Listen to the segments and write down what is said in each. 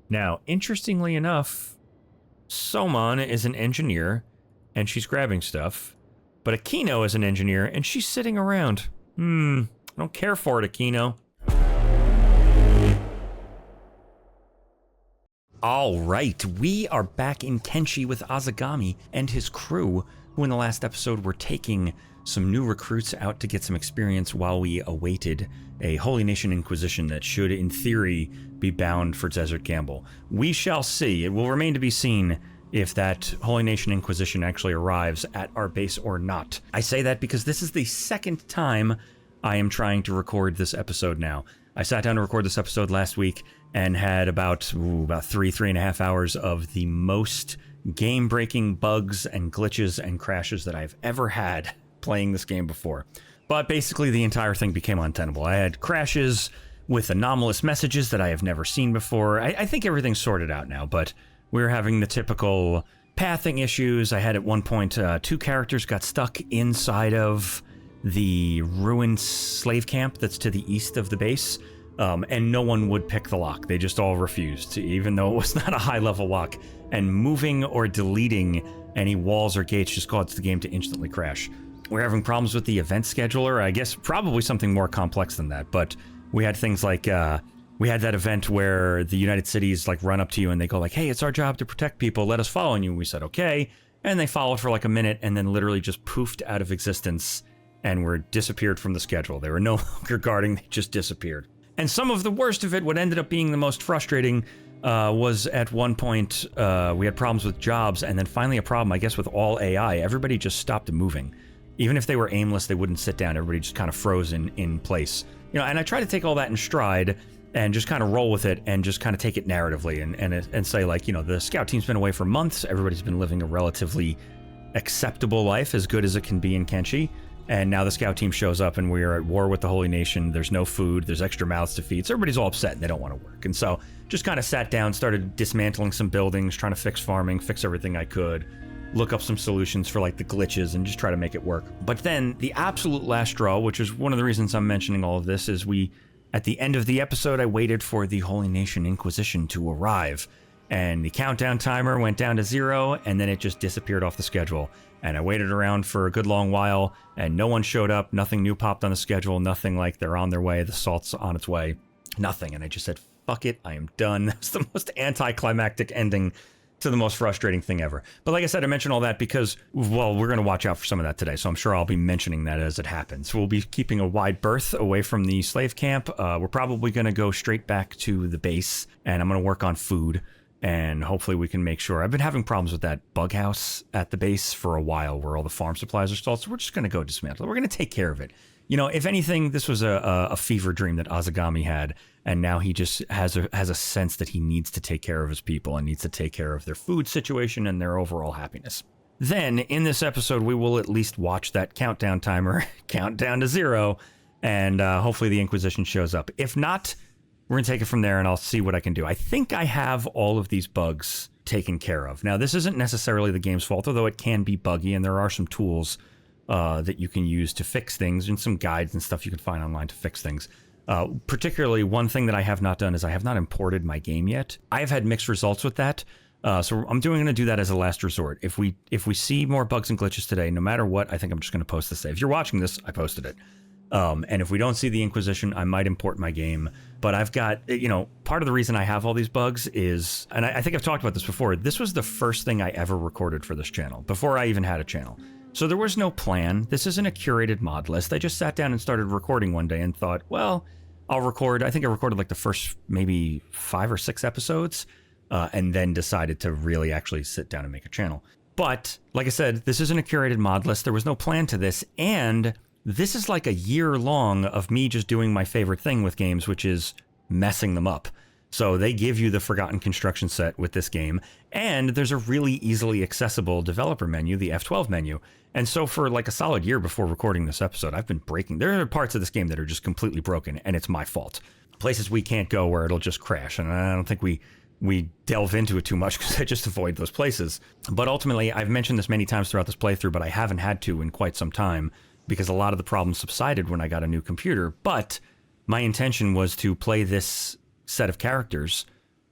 Now, interestingly enough, Soman is an engineer, and she's grabbing stuff. But Aquino is an engineer, and she's sitting around. I don't care for it, Aquino. All right, we are back in Kenshi with Azegami and his crew, who in the last episode were taking some new recruits out to get some experience while we awaited a Holy Nation Inquisition that should, in theory, be bound for Desert Gamble. We shall see. It will remain to be seen if that Holy Nation Inquisition actually arrives at our base or not. I say that because this is the second time I am trying to record this episode now. I sat down to record this episode last week and had about 3.5 hours of the most game-breaking bugs and glitches and crashes that I've ever had playing this game before. But basically the entire thing became untenable. I had crashes with anomalous messages that I have never seen before. I think everything's sorted out now, but we were having the typical pathing issues. I had at one point 2 characters got stuck inside of the ruined slave camp that's to the east of the base, and no one would pick the lock. They just all refused, even though it was not a high-level lock. And moving or deleting any walls or gates just caused the game to instantly crash. We're having problems with the event scheduler. I guess probably something more complex than that, but we had things like, we had that event where the United Cities like run up to you and they go like, hey, it's our job to protect people, let us follow you. We said, okay. And they followed for like a minute and then literally just poofed out of existence and were disappeared from the schedule. They were no longer guarding, they just disappeared. And some of the worst of it, what ended up being the most frustrating, was at one point, we had problems with jobs, and then finally a problem, I guess, with all AI. Everybody just stopped moving. Even if they were aimless, they wouldn't sit down. Everybody just kind of froze in place. You know, and I try to take all that in stride and just kind of roll with it and just kind of take it narratively and say, like, you know, the scout team's been away for months. Everybody's been living a relatively acceptable life, as good as it can be in Kenshi. And now the scout team shows up and we're at war with the Holy Nation. There's no food. There's extra mouths to feed. So everybody's all upset and they don't want to work. And so just kind of sat down, started dismantling some buildings, trying to fix farming, fix everything I could, look up some solutions for like the glitches and just try to make it work. But then the absolute last straw, which is one of the reasons I'm mentioning all of this, is at the end of the episode, I waited for the Holy Nation Inquisition to arrive. And the countdown timer went down to 0, and then it just disappeared off the schedule. And I waited around for a good long while, and no one showed up, nothing new popped on the schedule, nothing like they're on their way, the salt's on its way, nothing. And I just said, fuck it, I am done. That's the most anticlimactic ending to the most frustrating thing ever. But like I said, I mentioned all that because, well, we're going to watch out for some of that today, so I'm sure I'll be mentioning that as it happens. We'll be keeping a wide berth away from the slave camp. We're probably going to go straight back to the base, and I'm going to work on food. And hopefully we can make sure. I've been having problems with that bug house at the base for a while where all the farm supplies are stalled, so we're just going to go dismantle it. We're going to take care of it. You know, if anything, this was a fever dream that Azegami had, and now he just has a sense that he needs to take care of his people and needs to take care of their food situation and their overall happiness. Then, in this episode, we will at least watch that countdown timer count down to 0, and hopefully the Inquisition shows up. If not, we're going to take it from there, and I'll see what I can do. I think I have all of these bugs taken care of. Now, this isn't necessarily the game's fault, although it can be buggy, and there are some tools that you can use to fix things, and some guides and stuff you can find online to fix things. Particularly, one thing that I have not done is I have not imported my game yet. I have had mixed results with that, so I'm going to do that as a last resort. If we see more bugs and glitches today, no matter what, I think I'm just going to post the save. If you're watching this, I posted it. And if we don't see the Inquisition, I might import my game. But I've got, you know, part of the reason I have all these bugs is, and I think I've talked about this before, this was the first thing I ever recorded for this channel, before I even had a channel. So there was no plan. This isn't a curated mod list. I just sat down and started recording one day and thought, well, I'll record. I think I recorded like the first maybe 5 or 6 episodes, and then decided to really actually sit down and make a channel. But like I said, this isn't a curated mod list. There was no plan to this, and this is like a year long of me just doing my favorite thing with games, which is messing them up. So they give you the Forgotten Construction set with this game, and there's a really easily accessible developer menu, the F12 menu. And so for like a solid year before recording this episode, I've been breaking. There are parts of this game that are just completely broken, and it's my fault. Places we can't go where it'll just crash, and I don't think we delve into it too much because I just avoid those places. But ultimately, I've mentioned this many times throughout this playthrough, but I haven't had to in quite some time, because a lot of the problems subsided when I got a new computer. But my intention was to play this set of characters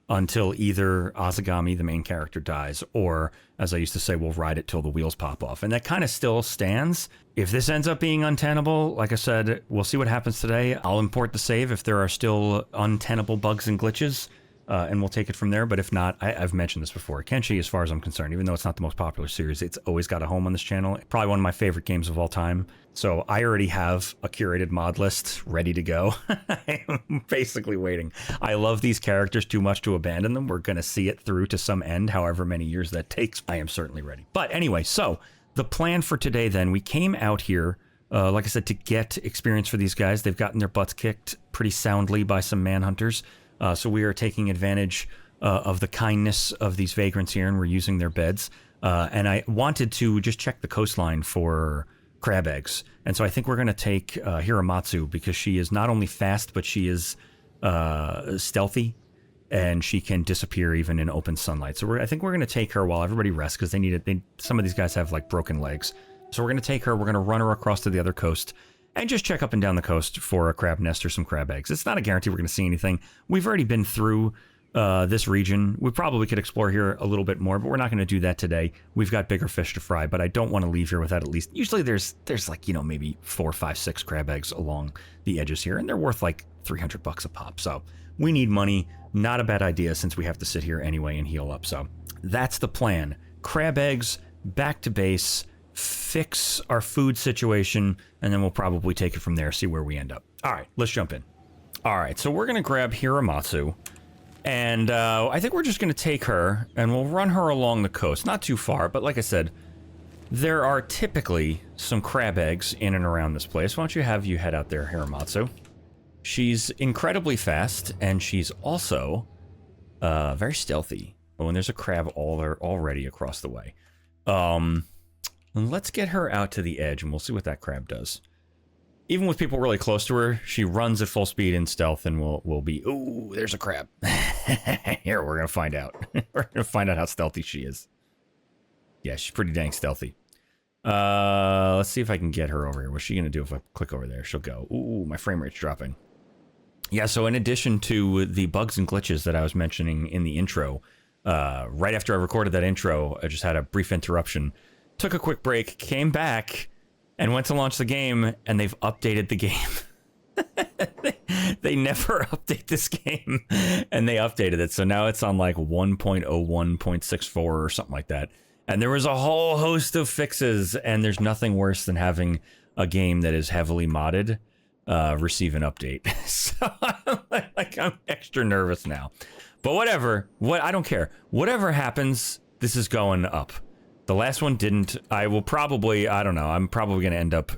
until either Azegami, the main character, dies, or, as I used to say, we'll ride it till the wheels pop off. And that kind of still stands. If this ends up being untenable, like I said, we'll see what happens today. I'll import the save if there are still untenable bugs and glitches, and we'll take it from there. But if not, I've mentioned this before. Kenshi, as far as I'm concerned, even though it's not the most popular series, it's always got a home on this channel. Probably one of my favorite games of all time. So I already have a curated mod list ready to go. I'm basically waiting. I love these characters too much to abandon them. We're going to see it through to some end, however many years that takes. I am certainly ready. But anyway, so the plan for today then, we came out here, like I said, to get experience for these guys. They've gotten their butts kicked pretty soundly by some manhunters. So we are taking advantage of the kindness of these vagrants here, and we're using their beds. And I wanted to just check the coastline for crab eggs. And so I think we're going to take Hiramatsu, because she is not only fast, but she is stealthy, and she can disappear even in open sunlight. So I think we're going to take her while everybody rests, because they need it. Some of these guys have like broken legs. So we're going to take her. We're going to run her across to the other coast and just check up and down the coast for a crab nest or some crab eggs. It's not a guarantee we're going to see anything. We've already been through this region. We probably could explore here a little bit more, but we're not going to do that today. We've got bigger fish to fry, but I don't want to leave here without at least... Usually there's like, you know, maybe 4, 5, 6 crab eggs along the edges here, and they're worth like $300 a pop. So we need money. Not a bad idea, since we have to sit here anyway and heal up. So that's the plan. Crab eggs, back to base, fix our food situation, and then we'll probably take it from there, see where we end up. All right, let's jump in. All right, so we're going to grab Hiramatsu, and I think we're just going to take her, and we'll run her along the coast. Not too far, but like I said, there are typically some crab eggs in and around this place. Why don't you head out there, Hiramatsu? She's incredibly fast, and she's also very stealthy. Oh, and there's a crab already across the way. Let's get her out to the edge, and we'll see what that crab does. Even with people really close to her, she runs at full speed in stealth, and we'll be... Ooh, there's a crab. Here, we're going to find out. We're going to find out how stealthy she is. Yeah, she's pretty dang stealthy. Let's see if I can get her over here. What's she going to do if I click over there? She'll go. Ooh, my frame rate's dropping. Yeah, so in addition to the bugs and glitches that I was mentioning in the intro, right after I recorded that intro, I just had a brief interruption. Took a quick break, came back, and went to launch the game, and they've updated the game. They never update this game, and they updated it. So now it's on like 1.01.64 or something like that. And there was a whole host of fixes, and there's nothing worse than having a game that is heavily modded receive an update. So I'm extra nervous now. But whatever, I don't care. Whatever happens, this is going up. The last one didn't. I will probably, I don't know, I'm probably going to end up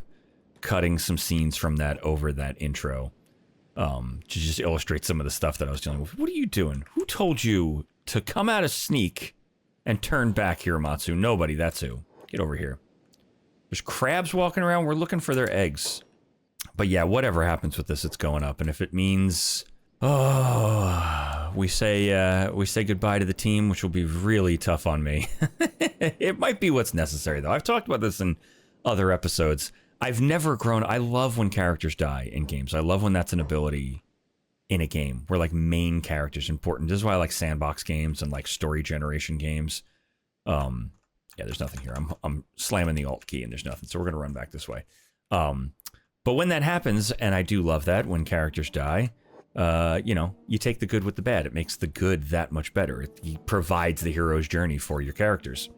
cutting some scenes from that over that intro to just illustrate some of the stuff that I was dealing with. What are you doing? Who told you to come out of sneak and turn back, Hiramatsu? Nobody, that's who. Get over here. There's crabs walking around. We're looking for their eggs. But yeah, whatever happens with this, it's going up. And if it means... Oh, we say goodbye to the team, which will be really tough on me. It might be what's necessary, though. I've talked about this in other episodes. I've never grown... I love when characters die in games. I love when that's an ability in a game where, like, main characters important. This is why I like sandbox games and, like, story generation games. Yeah, there's nothing here. I'm slamming the Alt key and there's nothing, so we're going to run back this way. But when that happens, and I do love that, when characters die... you know, you take the good with the bad. It makes the good that much better. It provides the hero's journey for your characters.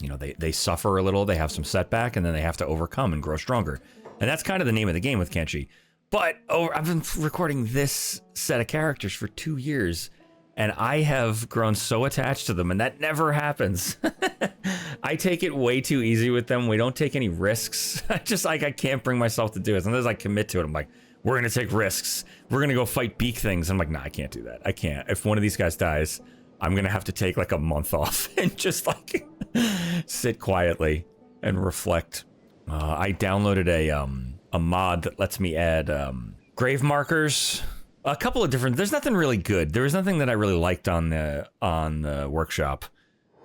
You know, they suffer a little, they have some setback, and then they have to overcome and grow stronger. And that's kind of the name of the game with Kenshi. But I've been recording this set of characters for 2 years, and I have grown so attached to them, and that never happens. I take it way too easy with them. We don't take any risks. Just like I can't bring myself to do it. Sometimes I commit to it. I'm like, we're going to take risks. We're going to go fight beak things. I'm like, nah, I can't do that. I can't. If one of these guys dies, I'm going to have to take like a month off and just like sit quietly and reflect. I downloaded a mod that lets me add grave markers. A couple of different, there's nothing really good. There was nothing that I really liked on the workshop.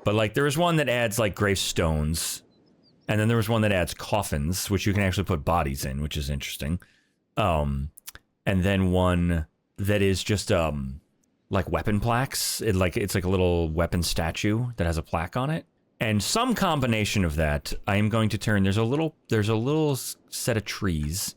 But like there was one that adds like gravestones. And then there was one that adds coffins, which you can actually put bodies in, which is interesting. And then one that is just like weapon plaques. It's like a little weapon statue that has a plaque on it. And some combination of that, I am going to turn. There's a little set of trees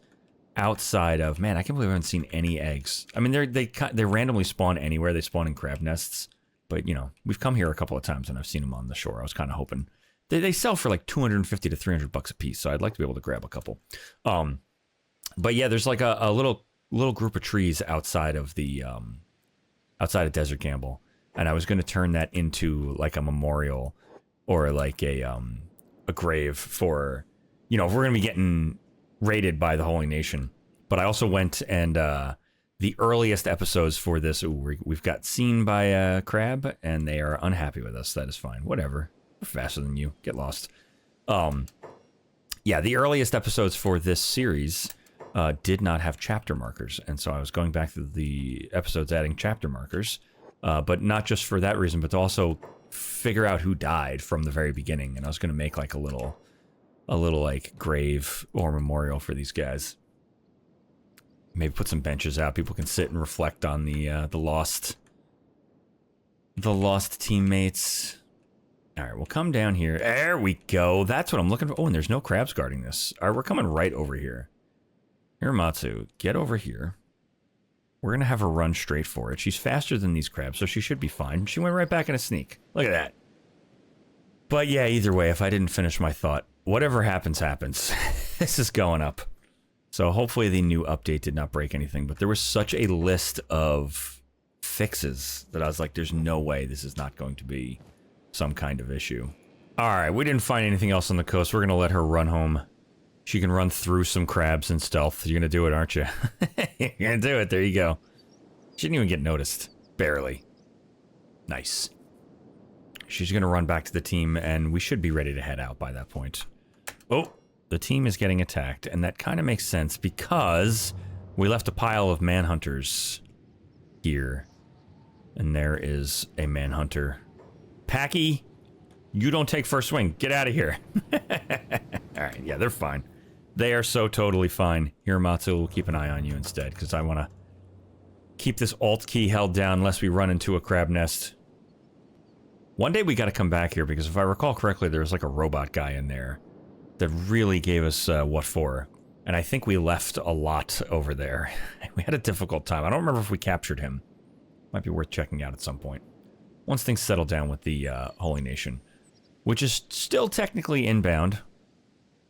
outside of. Man, I can't believe I haven't seen any eggs. I mean, they randomly spawn anywhere. They spawn in crab nests. But you know, we've come here a couple of times and I've seen them on the shore. I was kind of hoping they sell for like $250 to $300 a piece. So I'd like to be able to grab a couple. But yeah, there's like a little group of trees outside of the outside of Desert Gamble, and I was going to turn that into like a memorial or like a grave for, you know, if we're going to be getting raided by the Holy Nation. But I also went and the earliest episodes for this, we've got seen by a crab, and they are unhappy with us. That is fine. Whatever. We're faster than you. Get lost. Yeah, the earliest episodes for this series did not have chapter markers, and so I was going back to the episodes adding chapter markers, but not just for that reason, but to also figure out who died from the very beginning. And I was going to make like a little like grave or memorial for these guys. Maybe put some benches out. People can sit and reflect on the lost teammates. All right, we'll come down here. There we go. That's what I'm looking for. Oh, and there's no crabs guarding this. All right, we're coming right over here. Hiramatsu, get over here. We're going to have her run straight for it. She's faster than these crabs, so she should be fine. She went right back in a sneak. Look at that. But yeah, either way, if I didn't finish my thought, whatever happens, happens. This is going up. So hopefully the new update did not break anything, but there was such a list of fixes that I was like, there's no way this is not going to be some kind of issue. All right, we didn't find anything else on the coast. We're going to let her run home. She can run through some crabs in stealth. You're going to do it, aren't you? You're going to do it. There you go. She didn't even get noticed. Barely. Nice. She's going to run back to the team, and we should be ready to head out by that point. Oh, the team is getting attacked, and that kind of makes sense because we left a pile of manhunters here. And there is a manhunter. Packy, you don't take first swing. Get out of here. All right, yeah, they're fine. They are so totally fine. Hiramatsu will keep an eye on you instead, because I want to keep this alt key held down lest we run into a crab nest. One day we got to come back here, because if I recall correctly, there was like a robot guy in there that really gave us what for. And I think we left a lot over there. We had a difficult time. I don't remember if we captured him. Might be worth checking out at some point. Once things settle down with the Holy Nation, which is still technically inbound.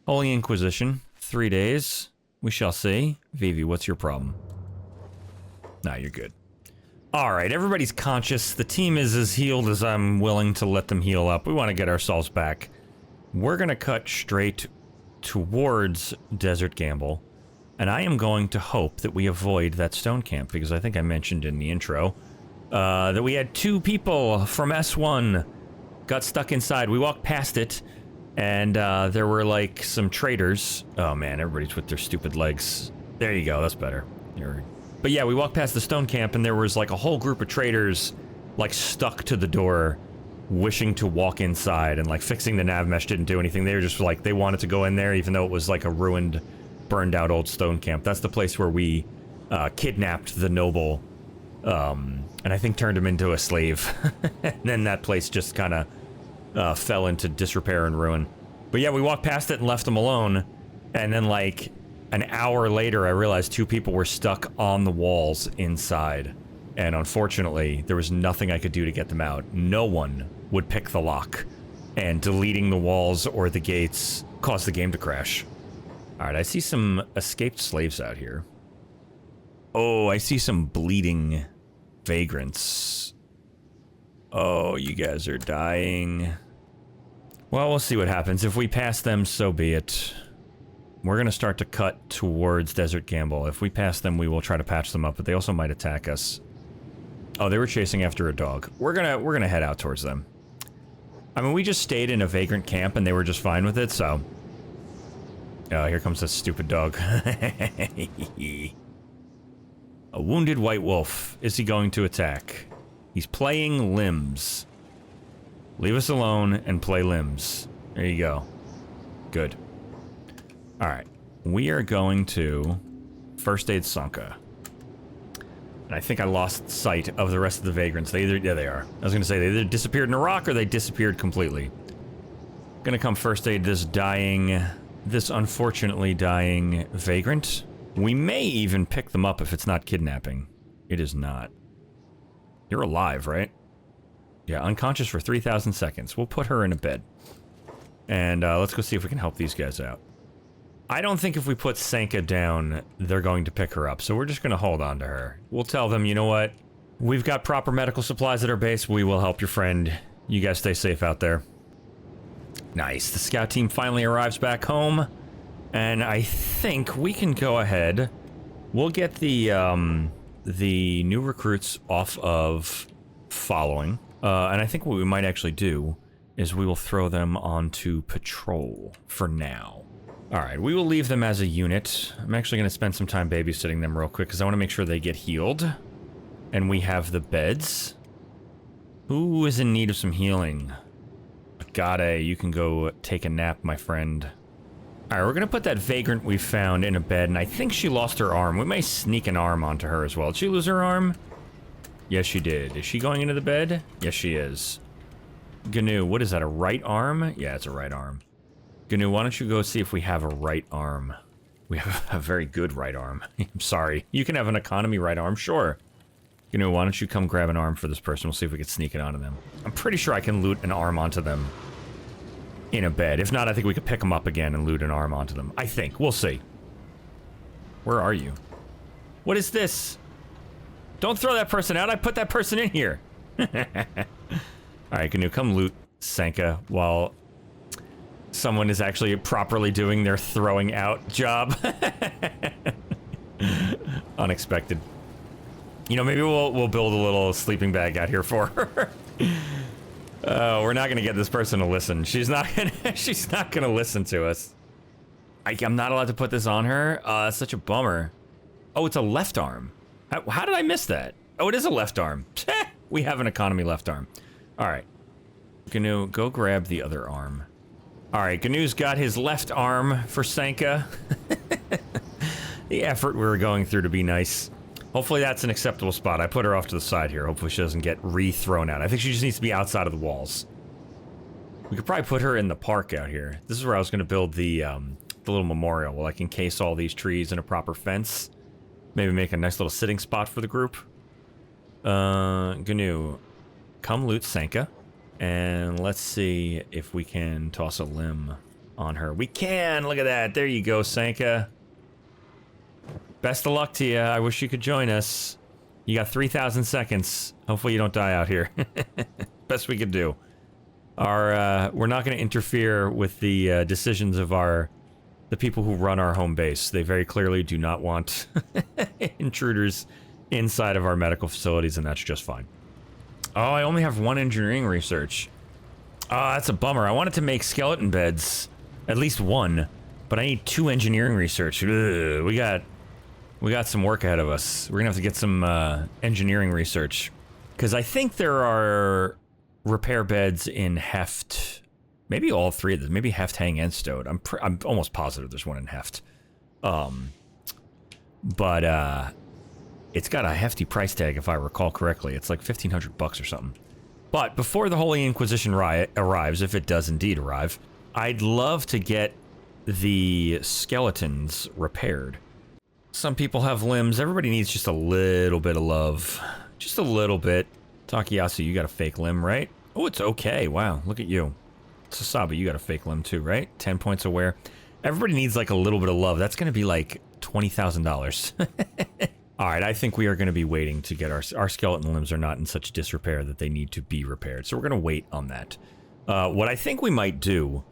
Holy Inquisition, 3 days. We shall see. Vivi, what's your problem? Nah, you're good. All right, everybody's conscious. The team is as healed as I'm willing to let them heal up. We want to get ourselves back. We're going to cut straight towards Desert Gamble, and I am going to hope that we avoid that stone camp, because I think I mentioned in the intro that we had 2 people from S1 got stuck inside. We walked past it, and there were like some traders. Oh man, everybody's with their stupid legs. There you go, that's better. But yeah, we walked past the stone camp, and there was like a whole group of traders like stuck to the door, wishing to walk inside, and like fixing the nav mesh didn't do anything. They were just like, they wanted to go in there even though it was like a ruined, burned out old stone camp. That's the place where we kidnapped the noble, and I think turned him into a slave. And then that place just kind of fell into disrepair and ruin. But yeah, we walked past it and left them alone, and then like an hour later I realized 2 people were stuck on the walls inside, and unfortunately there was nothing I could do to get them out. No one would pick the lock, and deleting the walls or the gates caused the game to crash. Alright, I see some escaped slaves out here. Oh, I see some bleeding vagrants. Oh, you guys are dying. Well, we'll see what happens. If we pass them, so be it. We're gonna start to cut towards Desert Gamble. If we pass them, we will try to patch them up, but they also might attack us. Oh, they were chasing after a dog. We're gonna head out towards them. I mean, we just stayed in a vagrant camp and they were just fine with it, so... Oh, here comes this stupid dog. A wounded white wolf. Is he going to attack? He's playing limbs. Leave us alone and play limbs. There you go. Good. Alright. We are going to... First Aid Sanka. And I think I lost sight of the rest of the vagrants. They either, yeah, they are. I was gonna say, they either disappeared in a rock or they disappeared completely. Gonna come first aid this unfortunately dying vagrant. We may even pick them up if it's not kidnapping. It is not. You're alive, right? Yeah, unconscious for 3,000 seconds. We'll put her in a bed. And let's go see if we can help these guys out. I don't think if we put Sanka down, they're going to pick her up, so we're just going to hold on to her. We'll tell them, you know what? We've got proper medical supplies at our base. We will help your friend. You guys stay safe out there. Nice. The scout team finally arrives back home. And I think we can go ahead. We'll get the new recruits off of following. And I think what we might actually do is we will throw them onto patrol for now. Alright, we will leave them as a unit. I'm actually going to spend some time babysitting them real quick because I want to make sure they get healed. And we have the beds. Who is in need of some healing? Agate, you can go take a nap, my friend. Alright, we're going to put that vagrant we found in a bed, and I think she lost her arm. We may sneak an arm onto her as well. Did she lose her arm? Yes, she did. Is she going into the bed? Yes, she is. Gnu, what is that, a right arm? Yeah, it's a right arm. Gnu, why don't you go see if we have a right arm? We have a very good right arm. I'm sorry. You can have an economy right arm, sure. Gnu, why don't you come grab an arm for this person? We'll see if we can sneak it onto them. I'm pretty sure I can loot an arm onto them in a bed. If not, I think we could pick them up again and loot an arm onto them. I think. We'll see. Where are you? What is this? Don't throw that person out. I put that person in here. Alright, Gnu, come loot Sanka while someone is actually properly doing their throwing out job. Unexpected. You know, maybe we'll build a little sleeping bag out here for her. We're not gonna get this person to listen. She's not gonna listen to us. I'm not allowed to put this on her? It's such a bummer. Oh, it's a left arm. How did I miss that? Oh, it is a left arm. We have an economy left arm. Alright. Gnu, go grab the other arm. Alright, Gnu's got his left arm for Sanka. The effort we were going through to be nice. Hopefully that's an acceptable spot. I put her off to the side here. Hopefully she doesn't get re-thrown out. I think she just needs to be outside of the walls. We could probably put her in the park out here. This is where I was going to build the little memorial. Well, I can encase all these trees in a proper fence. Maybe make a nice little sitting spot for the group. Gnu, come loot Sanka. And let's see if we can toss a limb on her. We can! Look at that! There you go, Sanka. Best of luck to you. I wish you could join us. You got 3,000 seconds. Hopefully you don't die out here. Best we could do. We're not going to interfere with the decisions of the people who run our home base. They very clearly do not want intruders inside of our medical facilities, and that's just fine. Oh, I only have one engineering research. Oh, that's a bummer. I wanted to make skeleton beds. At least one. But I need 2 engineering research. Ugh, we got some work ahead of us. We're gonna have to get some engineering research. Because I think there are repair beds in Heft. Maybe all 3 of them. Maybe Heft, Hang, and Stowed. I'm almost positive there's one in Heft. But it's got a hefty price tag, if I recall correctly. It's like 1,500 bucks or something. But before the Holy Inquisition arrives, if it does indeed arrive, I'd love to get the skeletons repaired. Some people have limbs. Everybody needs just a little bit of love. Just a little bit. Takayasu, you got a fake limb, right? Oh, it's okay. Wow, look at you. Sasabi, you got a fake limb too, right? 10 points of wear. Everybody needs like a little bit of love. That's going to be like $20,000. Alright, I think we are going to be waiting to get our skeleton limbs are not in such disrepair that they need to be repaired. So we're going to wait on that. What I think we might do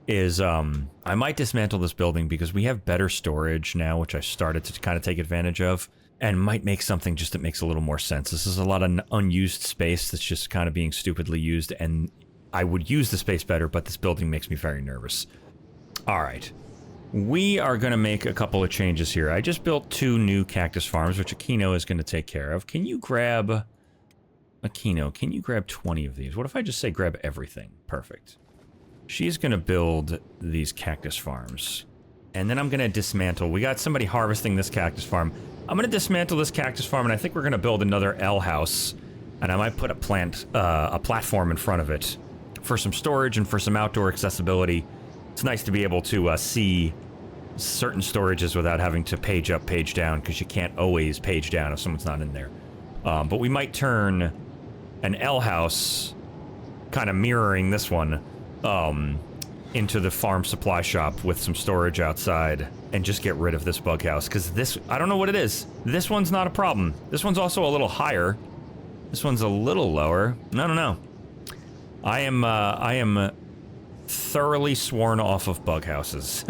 is, I might dismantle this building because we have better storage now, which I started to kind of take advantage of, and might make something just that makes a little more sense. This is a lot of unused space that's just kind of being stupidly used, and I would use the space better, but this building makes me very nervous. Alright. We are going to make a couple of changes here. I just built 2 new cactus farms, which Aquino is going to take care of. Can you grab... Aquino, can you grab 20 of these? What if I just say grab everything? Perfect. She's going to build these cactus farms. And then I'm going to dismantle. We got somebody harvesting this cactus farm. I'm going to dismantle this cactus farm, and I think we're going to build another L house. And I might put a platform in front of it for some storage and for some outdoor accessibility. It's nice to be able to see certain storages without having to page up, page down, because you can't always page down if someone's not in there. But we might turn an L house, kind of mirroring this one, into the farm supply shop with some storage outside, and just get rid of this bug house, because this, I don't know what it is. This one's not a problem. This one's also a little higher. This one's a little lower. I don't know. I am thoroughly sworn off of bug houses.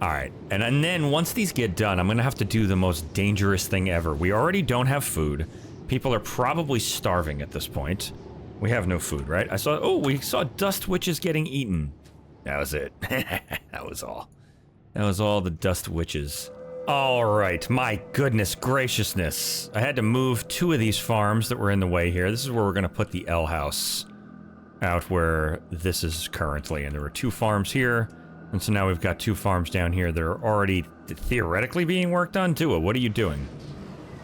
Alright, and then once these get done, I'm gonna have to do the most dangerous thing ever. We already don't have food. People are probably starving at this point. We have no food, right? We saw dust witches getting eaten. That was it. That was all. That was all the dust witches. Alright, my goodness graciousness. I had to move 2 of these farms that were in the way here. This is where we're gonna put the L house. Out where this is currently, and there were 2 farms here. And so now we've got 2 farms down here that are already theoretically being worked on. Dua, what are you doing?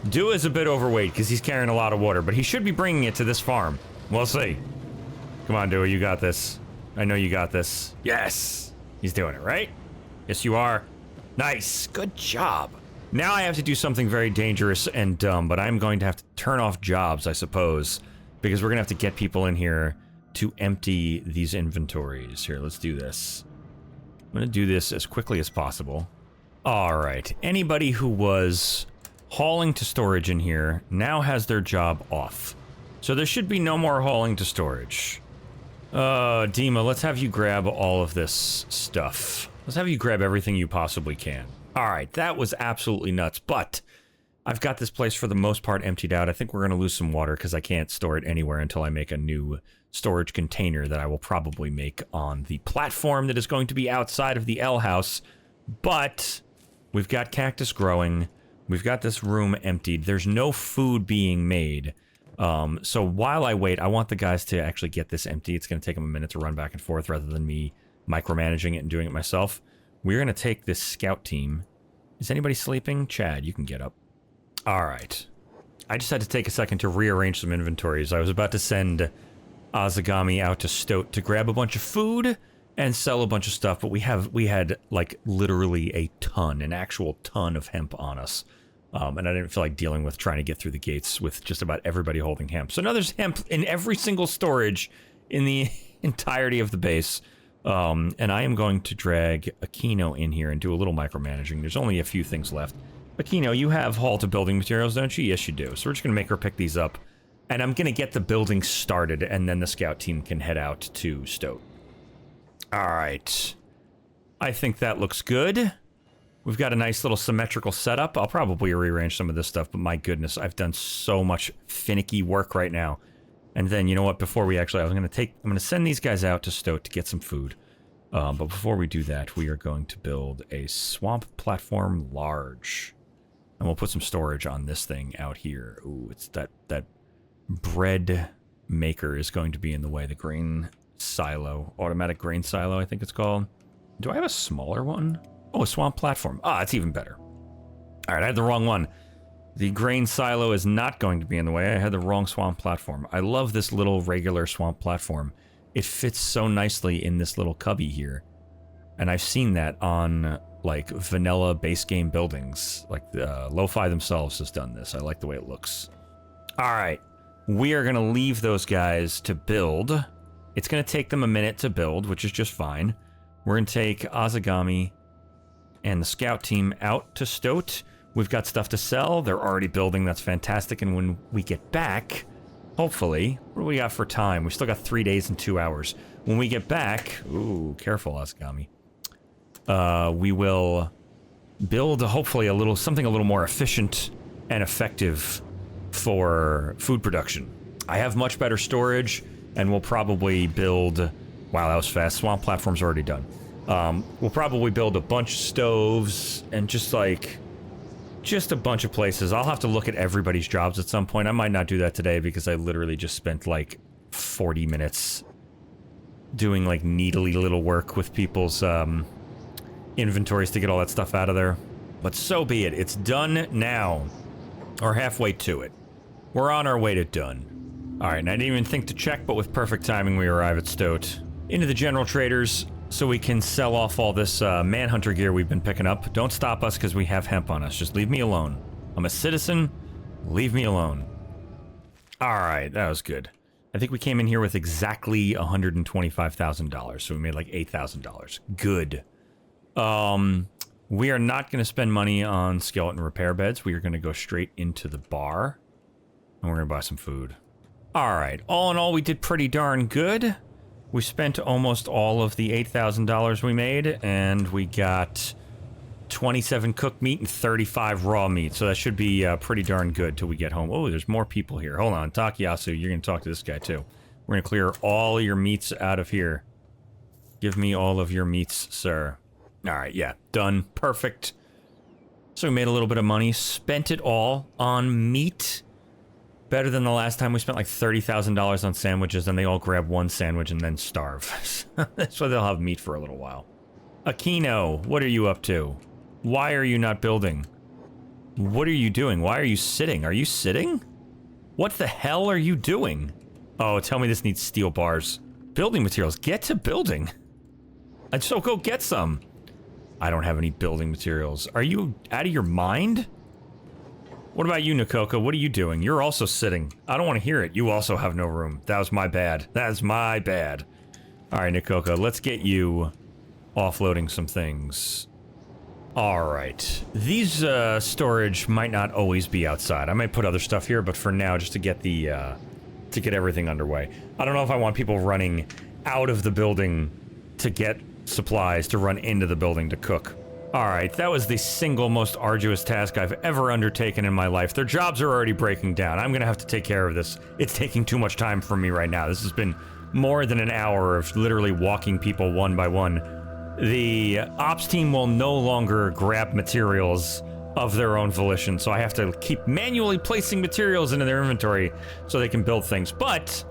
Dua's a bit overweight because he's carrying a lot of water, but he should be bringing it to this farm. We'll see. Come on, Dua, you got this. I know you got this. Yes! He's doing it, right? Yes, you are. Nice. Good job. Now I have to do something very dangerous and dumb, but I'm going to have to turn off jobs, I suppose, because we're going to have to get people in here to empty these inventories. Here, let's do this. I'm gonna do this as quickly as possible. Alright, anybody who was hauling to storage in here now has their job off. So there should be no more hauling to storage. Dima, let's have you grab all of this stuff. Let's have you grab everything you possibly can. Alright, that was absolutely nuts, but I've got this place for the most part emptied out. I think we're gonna lose some water because I can't store it anywhere until I make a new storage container that I will probably make on the platform that is going to be outside of the L house. But we've got cactus growing. We've got this room emptied. There's no food being made. So while I wait, I want the guys to actually get this empty. It's going to take them a minute to run back and forth rather than me micromanaging it and doing it myself. We're going to take this scout team. Is anybody sleeping? Chad, you can get up. All right. I just had to take a second to rearrange some inventories. I was about to send Azegami out to Stoat to grab a bunch of food and sell a bunch of stuff, but we had like literally a ton, an actual ton of hemp on us. And I didn't feel like dealing with trying to get through the gates with just about everybody holding hemp. So now there's hemp in every single storage in the entirety of the base. And I am going to drag Aquino in here and do a little micromanaging. There's only a few things left. Aquino, you have haul to building materials, don't you? Yes, you do. So we're just going to make her pick these up. And I'm going to get the building started, and then the scout team can head out to Stoat. Alright. I think that looks good. We've got a nice little symmetrical setup. I'll probably rearrange some of this stuff, but my goodness, I've done so much finicky work right now. And then, you know what, before we actually, I'm going to send these guys out to Stoat to get some food. But before we do that, we are going to build a swamp platform large. And we'll put some storage on this thing out here. Ooh, it's that bread maker is going to be in the way. The grain silo, automatic grain silo, I think it's called. Do I have a smaller one? Oh, a swamp platform. Ah, it's even better. All right, I had the wrong one. The grain silo is not going to be in the way. I had the wrong swamp platform. I love this little regular swamp platform. It fits so nicely in this little cubby here. And I've seen that on like vanilla base game buildings. Like Lo-Fi themselves has done this. I like the way it looks. All right. We are going to leave those guys to build. It's going to take them a minute to build, which is just fine. We're going to take Azegami and the scout team out to Stoat. We've got stuff to sell. They're already building. That's fantastic. And when we get back, hopefully, what do we got for time? We still got 3 days and 2 hours. When we get back, ooh, careful, Azegami. We will build hopefully something a little more efficient and effective for food production. I have much better storage, and we'll probably build... Wow, that was fast. Swamp platform's already done. We'll probably build a bunch of stoves and just a bunch of places. I'll have to look at everybody's jobs at some point. I might not do that today because I literally just spent like 40 minutes doing like needly little work with people's inventories to get all that stuff out of there. But so be it. It's done now. Or halfway to it. We're on our way to done. Alright, and I didn't even think to check, but with perfect timing we arrive at Stoat. Into the general traders, so we can sell off all this Manhunter gear we've been picking up. Don't stop us because we have hemp on us. Just leave me alone. I'm a citizen. Leave me alone. Alright, that was good. I think we came in here with exactly $125,000, so we made like $8,000. Good. We are not going to spend money on skeleton repair beds. We are going to go straight into the bar. And we're going to buy some food. Alright, all in all, we did pretty darn good. We spent almost all of the $8,000 we made, and we got 27 cooked meat and 35 raw meat, so that should be pretty darn good till we get home. Oh, there's more people here. Hold on, Takeyasu, you're going to talk to this guy too. We're going to clear all your meats out of here. Give me all of your meats, sir. Alright, yeah, done. Perfect. So we made a little bit of money, spent it all on meat. Better than the last time we spent like $30,000 on sandwiches, and they all grab one sandwich and then starve. That's why they'll have meat for a little while. Aquino, what are you up to? Why are you not building? What are you doing? Why are you sitting? Are you sitting? What the hell are you doing? Oh, tell me this needs steel bars. Building materials. Get to building. And so go get some. I don't have any building materials. Are you out of your mind? What about you, Nikoko? What are you doing? You're also sitting. I don't want to hear it. You also have no room. That was my bad. That is my bad. Alright, Nikoko, let's get you offloading some things. Alright. These, storage might not always be outside. I might put other stuff here, but for now, just to get the, to get everything underway. I don't know if I want people running out of the building to get supplies to run into the building to cook. Alright, that was the single most arduous task I've ever undertaken in my life. Their jobs are already breaking down. I'm gonna have to take care of this. It's taking too much time from me right now. This has been more than an hour of literally walking people one by one. The ops team will no longer grab materials of their own volition, so I have to keep manually placing materials into their inventory so they can build things. But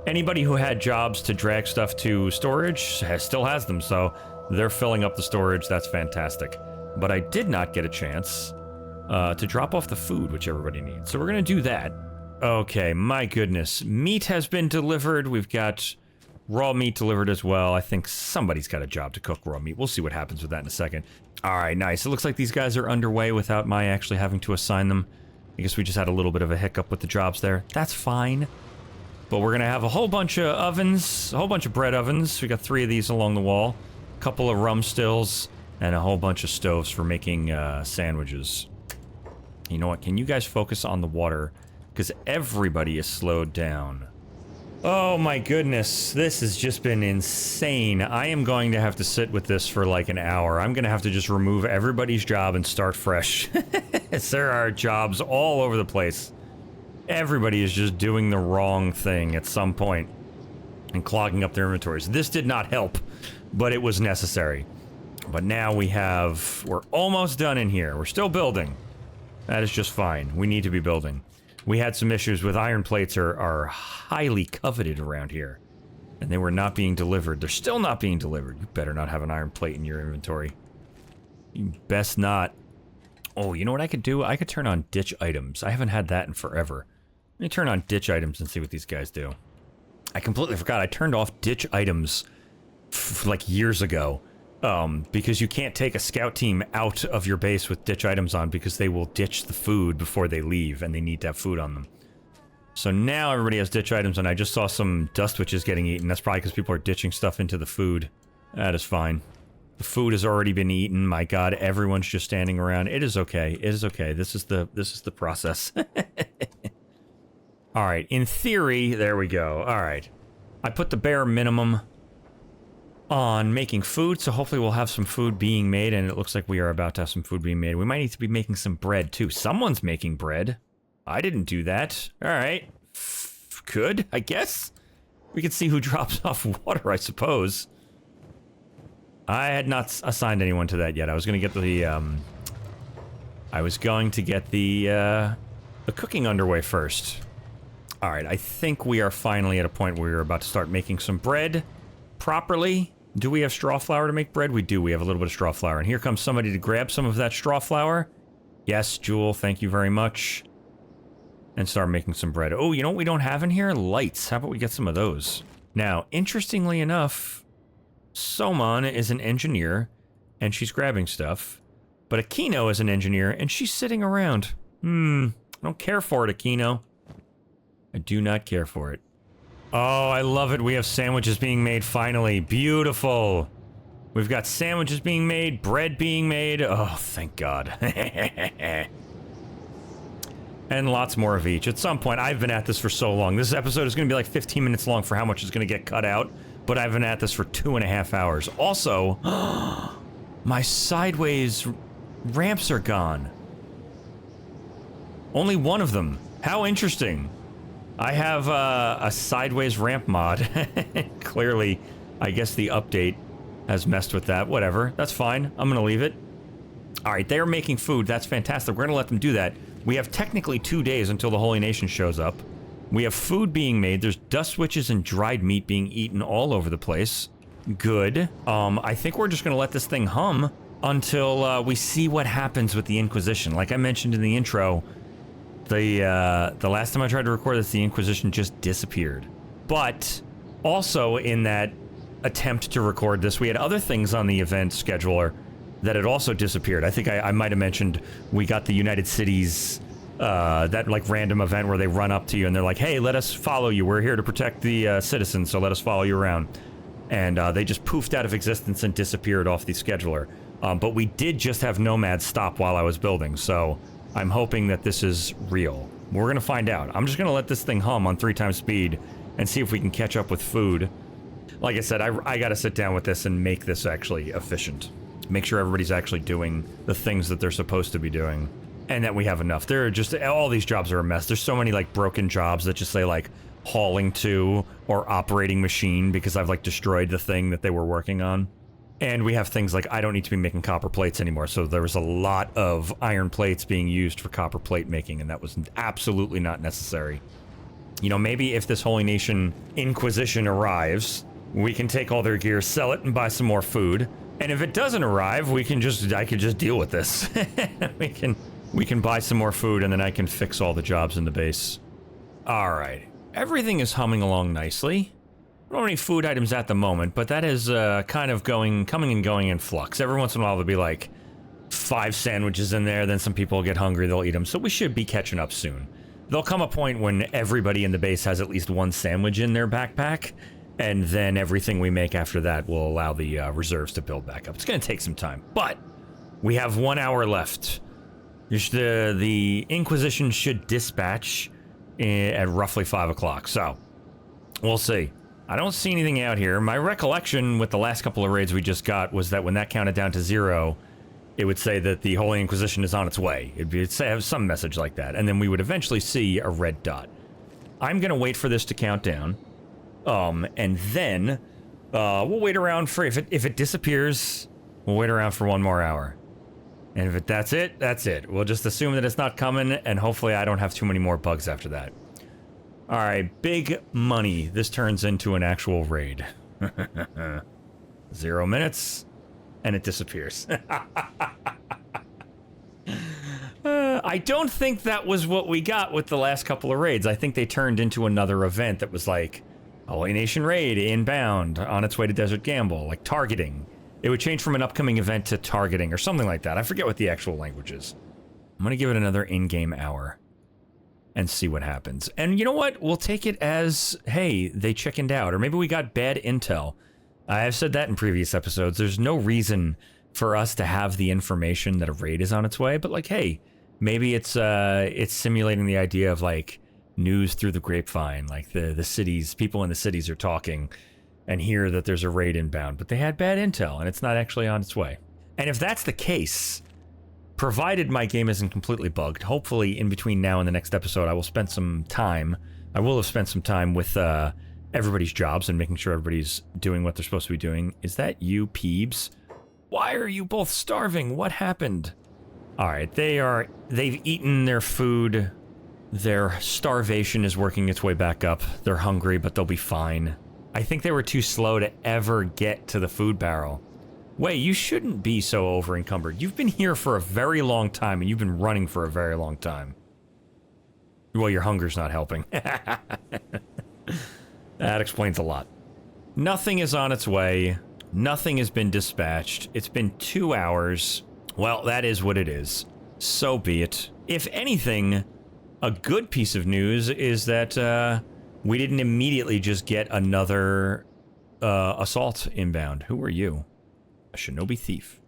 anybody who had jobs to drag stuff to storage still has them, so they're filling up the storage. That's fantastic. But I did not get a chance to drop off the food, which everybody needs. So we're going to do that. Okay, my goodness. Meat has been delivered. We've got raw meat delivered as well. I think somebody's got a job to cook raw meat. We'll see what happens with that in a second. All right, nice. It looks like these guys are underway without my actually having to assign them. I guess we just had a little bit of a hiccup with the jobs there. That's fine. But we're going to have a whole bunch of ovens, a whole bunch of bread ovens. We got 3 of these along the wall. Couple of rum stills, and a whole bunch of stoves for making sandwiches. You know what? Can you guys focus on the water? Because everybody is slowed down. Oh my goodness, this has just been insane. I am going to have to sit with this for like an hour. I'm going to have to just remove everybody's job and start fresh. There are jobs all over the place. Everybody is just doing the wrong thing at some point and clogging up their inventories. This did not help, but it was necessary. But now we're almost done in here. We're still building. That is just fine. We need to be building. We had some issues with iron plates are highly coveted around here. And they were not being delivered. They're still not being delivered. You better not have an iron plate in your inventory. You best not. Oh, you know what I could do? I could turn on ditch items. I haven't had that in forever. Let me turn on ditch items and see what these guys do. I completely forgot. I turned off ditch items like years ago. Because you can't take a scout team out of your base with ditch items on because they will ditch the food before they leave and they need to have food on them. So now everybody has ditch items and I just saw some dust witches getting eaten. That's probably because people are ditching stuff into the food. That is fine. The food has already been eaten. My god, everyone's just standing around. It is okay. It is okay. This is the process. Alright, in theory, there we go. Alright. I put the bare minimum on making food, so hopefully we'll have some food being made, and it looks like we are about to have some food being made. We might need to be making some bread, too. Someone's making bread. I didn't do that. Alright. Good, I guess. We can see who drops off water, I suppose. I had not assigned anyone to that yet. I was going to get the, the cooking underway first. Alright, I think we are finally at a point where we're about to start making some bread properly. Do we have straw flour to make bread? We do. We have a little bit of straw flour. And here comes somebody to grab some of that straw flour. Yes, Jewel, thank you very much. And start making some bread. Oh, you know what we don't have in here? Lights. How about we get some of those? Now, interestingly enough, Soman is an engineer, and she's grabbing stuff. But Aquino is an engineer, and she's sitting around. I don't care for it, Aquino. I do not care for it. Oh, I love it. We have sandwiches being made, finally. Beautiful. We've got sandwiches being made, bread being made. Oh, thank God. And lots more of each. At some point, I've been at this for so long. This episode is going to be like 15 minutes long for how much is going to get cut out, but I've been at this for 2.5 hours. Also, my sideways ramps are gone. Only one of them. How interesting. I have a sideways ramp mod. Clearly, I guess the update has messed with that. Whatever. That's fine. I'm going to leave it. All right, they're making food. That's fantastic. We're going to let them do that. We have technically 2 days until the Holy Nation shows up. We have food being made. There's dust witches and dried meat being eaten all over the place. Good. I think we're just going to let this thing hum until we see what happens with the Inquisition. Like I mentioned in the intro, the last time I tried to record this, the Inquisition just disappeared. But also in that attempt to record this, we had other things on the event scheduler that had also disappeared. I think I might have mentioned we got the United Cities, that like random event where they run up to you and they're like, hey, let us follow you. We're here to protect the citizens, so let us follow you around. And they just poofed out of existence and disappeared off the scheduler. But we did just have nomads stop while I was building, so I'm hoping that this is real. We're going to find out. I'm just going to let this thing hum on 3 times speed and see if we can catch up with food. Like I said, I got to sit down with this and make this actually efficient. Make sure everybody's actually doing the things that they're supposed to be doing. And that we have enough. There are just, all these jobs are a mess. There's so many like broken jobs that just say like hauling to or operating machine because I've like destroyed the thing that they were working on. And we have things like I don't need to be making copper plates anymore. So there was a lot of iron plates being used for copper plate making, and that was absolutely not necessary. You know, maybe if this Holy Nation Inquisition arrives, we can take all their gear, sell it, and buy some more food. And if it doesn't arrive, I can just deal with this. we can buy some more food, and then I can fix all the jobs in the base. All right, everything is humming along nicely. I don't have any food items at the moment, but that is kind of coming and going in flux. Every once in a while, there'll be like 5 sandwiches in there. Then some people will get hungry, they'll eat them. So we should be catching up soon. There'll come a point when everybody in the base has at least 1 sandwich in their backpack. And then everything we make after that will allow the reserves to build back up. It's going to take some time, but we have 1 hour left. The Inquisition should dispatch at roughly 5 o'clock, so we'll see. I don't see anything out here. My recollection with the last couple of raids we just got was that when that counted down to 0, it would say that the Holy Inquisition is on its way. It'd have some message like that, and then we would eventually see a red dot. I'm going to wait for this to count down. And then, we'll wait around for, if it disappears, we'll wait around for 1 more hour. And if that's it, that's it. We'll just assume that it's not coming, and hopefully I don't have too many more bugs after that. Alright, big money. This turns into an actual raid. 0 minutes, and it disappears. I don't think that was what we got with the last couple of raids. I think they turned into another event that was like, Holy Nation Raid, inbound, on its way to Desert Gamble, like targeting. It would change from an upcoming event to targeting or something like that. I forget what the actual language is. I'm gonna give it another in-game hour and see what happens. And you know what? We'll take it as, hey, they chickened out, or maybe we got bad intel. I have said that in previous episodes. There's no reason for us to have the information that a raid is on its way, but like, hey, maybe it's simulating the idea of like news through the grapevine, like the cities, people in the cities are talking and hear that there's a raid inbound, but they had bad intel and it's not actually on its way. And if that's the case, provided my game isn't completely bugged, hopefully in between now and the next episode, I will have spent some time with everybody's jobs and making sure everybody's doing what they're supposed to be doing. Is that you, Peebs? Why are you both starving? What happened? All right, they've eaten their food. Their starvation is working its way back up. They're hungry, but they'll be fine. I think they were too slow to ever get to the food barrel. Wait, you shouldn't be so over-encumbered. You've been here for a very long time, and you've been running for a very long time. Well, your hunger's not helping. That explains a lot. Nothing is on its way. Nothing has been dispatched. It's been 2 hours. Well, that is what it is. So be it. If anything, a good piece of news is that we didn't immediately just get another assault inbound. Who are you? A shinobi thief.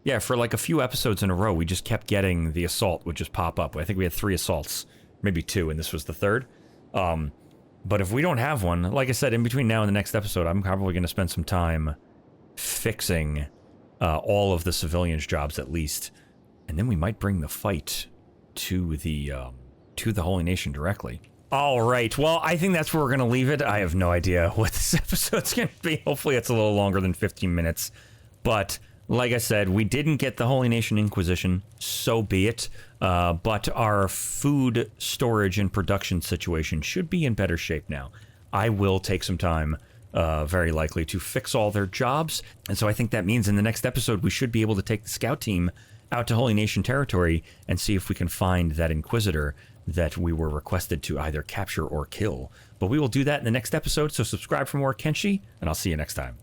Yeah, for like a few episodes in a row, we just kept getting the assault would just pop up. I think we had 3 assaults, maybe 2, and this was the 3rd. But if we don't have one, like I said, in between now and the next episode, I'm probably going to spend some time fixing all of the civilians' jobs at least, and then we might bring the fight to the Holy Nation directly. All right, well, I think that's where we're going to leave it. I have no idea what this episode's going to be. Hopefully it's a little longer than 15 minutes. But, like I said, we didn't get the Holy Nation Inquisition, so be it. But our food storage and production situation should be in better shape now. I will take some time, very likely, to fix all their jobs. And so I think that means in the next episode, we should be able to take the scout team out to Holy Nation territory and see if we can find that Inquisitor that we were requested to either capture or kill. But we will do that in the next episode, so subscribe for more Kenshi, and I'll see you next time.